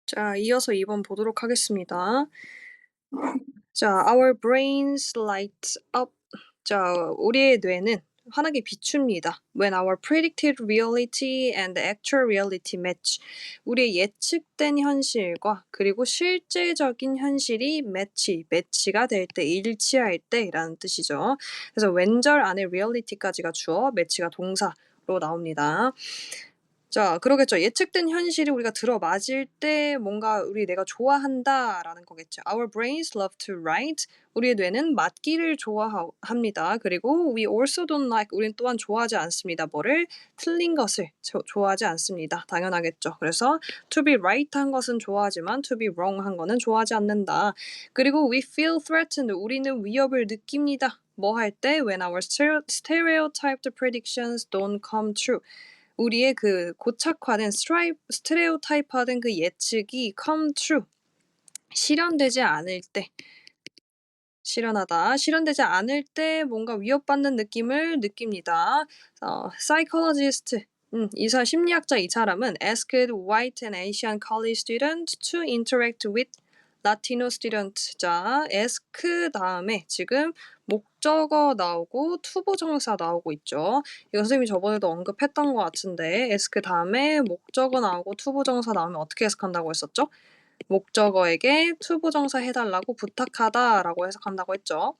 자, 이어서 2번 보도록 하겠습니다. 자, our brains light up. 자, 우리의 뇌는 환하게 비춥니다. When our predicted reality and actual reality match. 우리의 예측된 현실과 그리고 실제적인 현실이 매치가 될 때, 일치할 때라는 뜻이죠. 그래서 왼절 안에 reality까지가 주어, 매치가 동사로 나옵니다. 자, 그러겠죠. 예측된 현실이 우리가 들어맞을 때 뭔가 내가 좋아한다라는 거겠죠. Our brains love to write. 우리의 뇌는 맞기를 좋아합니다. 그리고 we also don't like. 우리는 또한 좋아하지 않습니다. 뭐를? 틀린 것을 좋아하지 않습니다. 당연하겠죠. 그래서 to be right 한 것은 좋아하지만 to be wrong 한 거는 좋아하지 않는다. 그리고 we feel threatened. 우리는 위협을 느낍니다. 뭐 할 때? When our stereotyped predictions don't come true. 우리의 그 고착화된 스테레오타입화된 그 예측이 come true, 실현되지 않을 때, 실현되지 않을 때 뭔가 위협받는 느낌을 느낍니다. psychologist, 심리학자 이 사람은 asked white and Asian college students to interact with Latino students. 자, ask 다음에 지금 목적어 나오고 투부정사 나오고 있죠. 이거 선생님이 저번에도 언급했던 것 같은데 ask 다음에 목적어 나오고 투부정사 나오면 어떻게 해석한다고 했었죠? 목적어에게 투부정사 해달라고 부탁하다라고 해석한다고 했죠.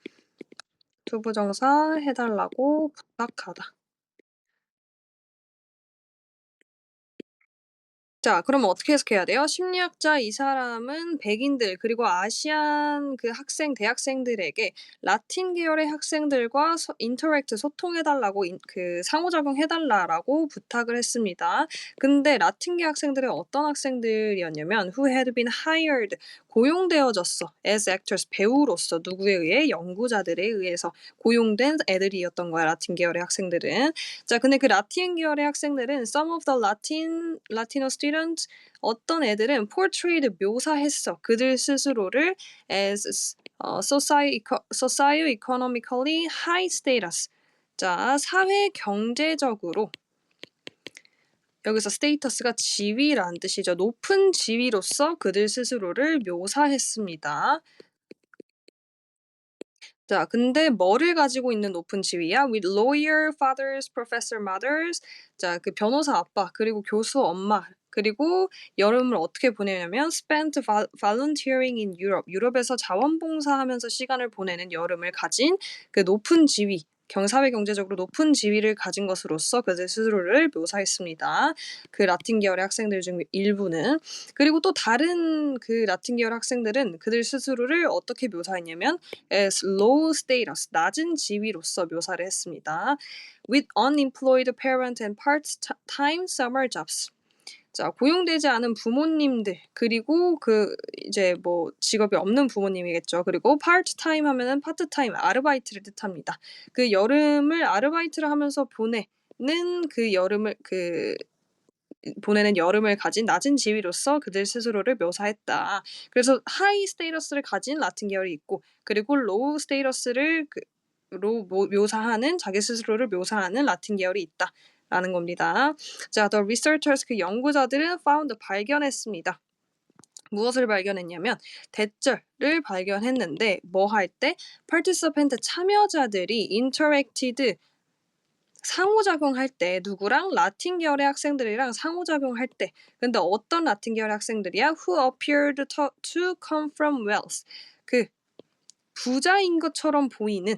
투부정사 해달라고 부탁하다. 자, 그러면 어떻게 해석해야 돼요? 심리학자 이 사람은 백인들 그리고 아시안 그 대학생들에게 라틴 계열의 학생들과 인터랙트 소통해달라고 그 상호작용해달라고 부탁을 했습니다. 근데 라틴계 학생들은 어떤 학생들이었냐면 who had been hired, 고용되어졌어. as actors, 배우로서 누구에 의해? 연구자들에 의해서 고용된 애들이었던 거야, 라틴 계열의 학생들은. 자, 근데 그 라틴 계열의 학생들은 some of the Latino students, 어떤 애들은 portrayed, 묘사했어. 그들 스스로를 as socio-economically high status. 자, 사회 경제적으로, 여기서 스테이터스가 지위라는 뜻이죠. 높은 지위로서 그들 스스로를 묘사했습니다. 자, 근데 뭐를 가지고 있는 높은 지위야? With lawyer fathers, professor mothers. 자, 그 변호사 아빠, 그리고 교수 엄마, 그리고 여름을 어떻게 보내냐면 spent volunteering in Europe. 유럽에서 자원봉사하면서 시간을 보내는 여름을 가진 그 높은 지위, 사회 경제적으로 높은 지위를 가진 것으로서 그들 스스로를 묘사했습니다. 그 라틴 계열의 학생들 중 일부는. 그리고 또 다른 그 라틴 계열 학생들은 그들 스스로를 어떻게 묘사했냐면 as low status, 낮은 지위로서 묘사를 했습니다. with unemployed parent and part-time summer jobs. 자, 고용되지 않은 부모님들, 그리고 그 이제 뭐 직업이 없는 부모님이겠죠. 그리고 part-time 하면은 part-time, 아르바이트를 뜻합니다. 그 여름을 아르바이트를 하면서 보내는 여름을 가진 낮은 지위로서 그들 스스로를 묘사했다. 그래서 하이 스테이터스를 가진 라틴 계열이 있고, 그리고 로우 스테이터스를 묘사하는, 자기 스스로를 묘사하는 라틴 계열이 있다. 라는 겁니다. 자, the researchers, 그 연구자들은 found, 발견했습니다. 무엇을 발견했냐면 대절을 발견했는데 뭐 할 때? participant, 참여자들이 interacted, 상호작용할 때 누구랑? 라틴 계열의 학생들이랑 상호작용할 때. 근데 어떤 라틴 계열의 학생들이야? who appeared to come from wealth. 그 부자인 것처럼 보이는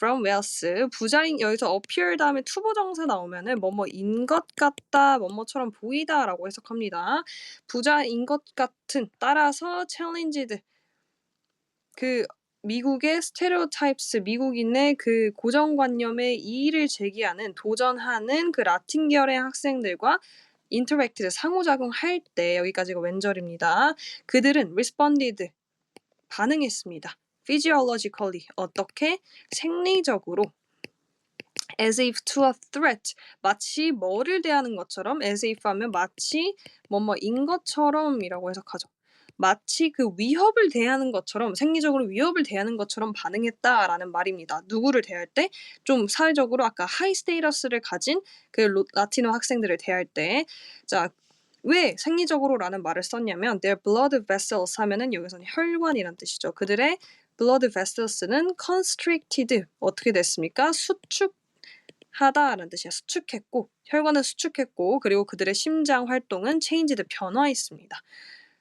from wealth. 부자인, 여기서 appear 다음에 투부정사 나오면은 뭐뭐인 것 같다, 뭐뭐처럼 보이다라고 해석합니다. 부자인 것 같은, 따라서 challenged, 그 미국의 스테레오타입스, 미국인의 그 고정관념에 이의를 제기하는, 도전하는 그 라틴 계열의 학생들과 interacted, 상호작용할 때, 여기까지가 왼절입니다. 그들은 responded, 반응했습니다. physiologically, 어떻게? 생리적으로. as if to a threat, 마치 뭐를 대하는 것처럼, as if 하면 마치 뭐뭐인 것처럼이라고 해석하죠. 마치 그 위협을 대하는 것처럼, 생리적으로 위협을 대하는 것처럼 반응했다라는 말입니다. 누구를 대할 때? 좀 사회적으로 아까 하이 스테이터스를 가진 그 라티노 학생들을 대할 때. 자, 왜 생리적으로라는 말을 썼냐면 their blood vessels 하면은 여기서는 혈관이란 뜻이죠. 그들의 blood vessels는 constricted 어떻게 됐습니까? 수축하다라는 뜻이야. 수축했고 혈관은 수축했고 그리고 그들의 심장 활동은 changed 변화했습니다.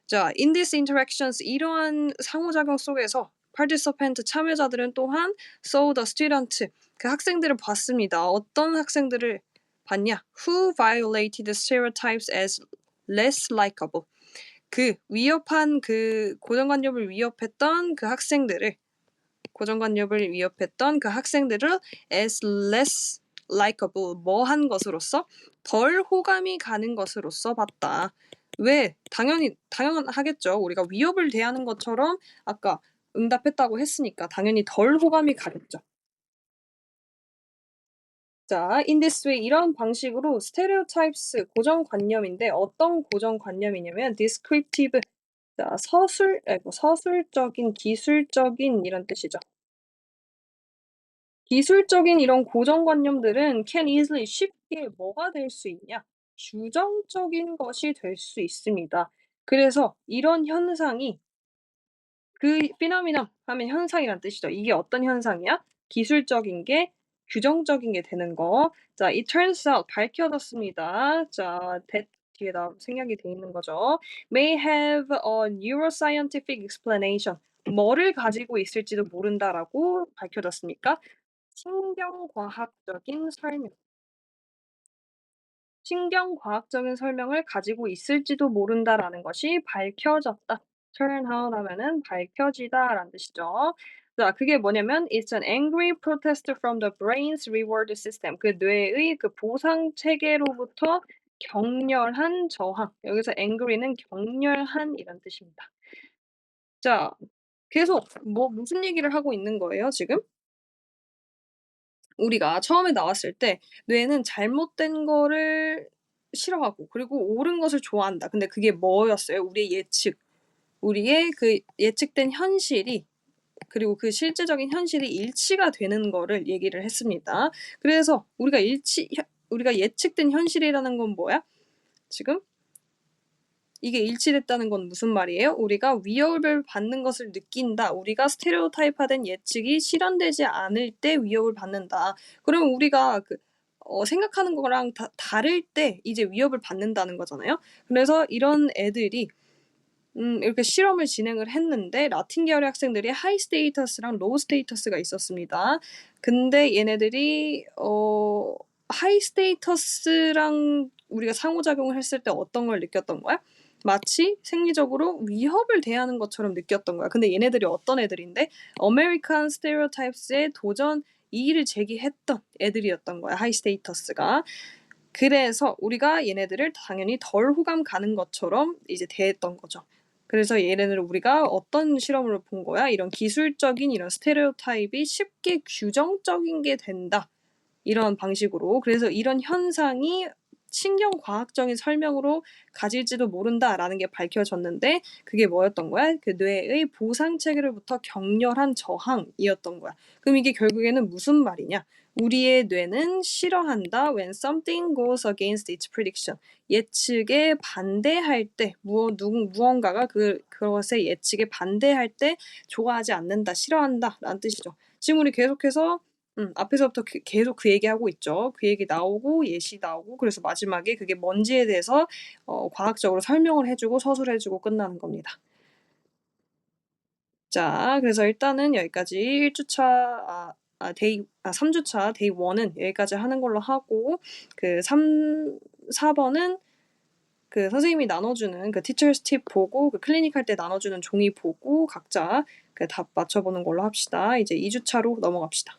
자, in these interactions 이러한 상호작용 속에서 participant 참여자들은 또한 saw the student 그 학생들을 봤습니다. 어떤 학생들을 봤냐? Who violated stereotypes as less likable. 그 위협한 그 고정관념을 위협했던 그 학생들을 고정관념을 위협했던 그 학생들을 as less likable 뭐한 것으로서 덜 호감이 가는 것으로서 봤다. 왜? 당연하겠죠. 우리가 위협을 대하는 것처럼 아까 응답했다고 했으니까 당연히 덜 호감이 가겠죠. 자, in this way 이런 방식으로 stereotypes 고정관념인데 어떤 고정관념이냐면 descriptive 자, 서술적인, 기술적인 이런 뜻이죠. 기술적인 이런 고정관념들은 can easily 쉽게 뭐가 될 수 있냐? 규정적인 것이 될 수 있습니다. 그래서 이런 현상이 그 phenomenon 하면 현상이란 뜻이죠. 이게 어떤 현상이야? 기술적인 게 규정적인 게 되는 거. 자, it turns out 밝혀졌습니다. 자, that 뒤에다 생략이 돼 있는 거죠. may have a neuroscientific explanation. 뭐를 가지고 있을지도 모른다라고 밝혀졌습니까? 신경과학적인 설명. 신경과학적인 설명을 가지고 있을지도 모른다라는 것이 밝혀졌다. turn out 하면은 밝혀지다라는 뜻이죠. 자, 그게 뭐냐면 it's an angry protest from the brain's reward system. 그 뇌의 그 보상 체계로부터 격렬한 저항. 여기서 angry는 격렬한 이란 뜻입니다. 자, 계속 무슨 얘기를 하고 있는 거예요, 지금? 우리가 처음에 나왔을 때 뇌는 잘못된 거를 싫어하고 그리고 옳은 것을 좋아한다. 근데 그게 뭐였어요? 우리의 예측. 우리의 그 예측된 현실이 그리고 그 실제적인 현실이 일치가 되는 거를 얘기를 했습니다. 그래서 우리가 예측된 현실이라는 건 뭐야? 지금 이게 일치됐다는 건 무슨 말이에요? 우리가 위협을 받는 것을 느낀다. 우리가 스테레오타입화된 예측이 실현되지 않을 때 위협을 받는다. 그러면 우리가 생각하는 거랑 다를 때 이제 위협을 받는다는 거잖아요. 그래서 이런 애들이 이렇게 실험을 진행을 했는데 라틴 계열의 학생들이 하이 스테이터스랑 로우 스테이터스가 있었습니다. 근데 얘네들이 하이 스테이터스랑 우리가 상호작용을 했을 때 어떤 걸 느꼈던 거야? 마치 생리적으로 위협을 대하는 것처럼 느꼈던 거야. 근데 얘네들이 어떤 애들인데 아메리칸 스테레오타입스에 도전 이의를 제기했던 애들이었던 거야. 하이 스테이터스가. 그래서 우리가 얘네들을 당연히 덜 호감 가는 것처럼 이제 대했던 거죠. 그래서 얘네들을 우리가 어떤 실험으로 본 거야? 이런 기술적인 이런 스테레오타입이 쉽게 규정적인 게 된다. 이런 방식으로. 그래서 이런 현상이 신경과학적인 설명으로 가질지도 모른다라는 게 밝혀졌는데 그게 뭐였던 거야? 그 뇌의 보상 체계로부터 격렬한 저항이었던 거야. 그럼 이게 결국에는 무슨 말이냐? 우리의 뇌는 싫어한다 when something goes against its prediction. 예측에 반대할 때 무언가가 그것의 예측에 반대할 때 좋아하지 않는다, 싫어한다라는 뜻이죠. 지금 우리 계속해서 앞에서부터 계속 그 얘기하고 있죠. 그 얘기 나오고 예시 나오고 그래서 마지막에 그게 뭔지에 대해서 과학적으로 설명을 해 주고 서술해 주고 끝나는 겁니다. 자, 그래서 일단은 여기까지 1 주차 3 주차 데이 1은 여기까지 하는 걸로 하고 그 4 번은 그 선생님이 나눠주는 그 teacher's tip 보고 그 클리닉 할 때 나눠주는 종이 보고 각자 그 답 맞춰 보는 걸로 합시다. 이제 2 주차로 넘어갑시다.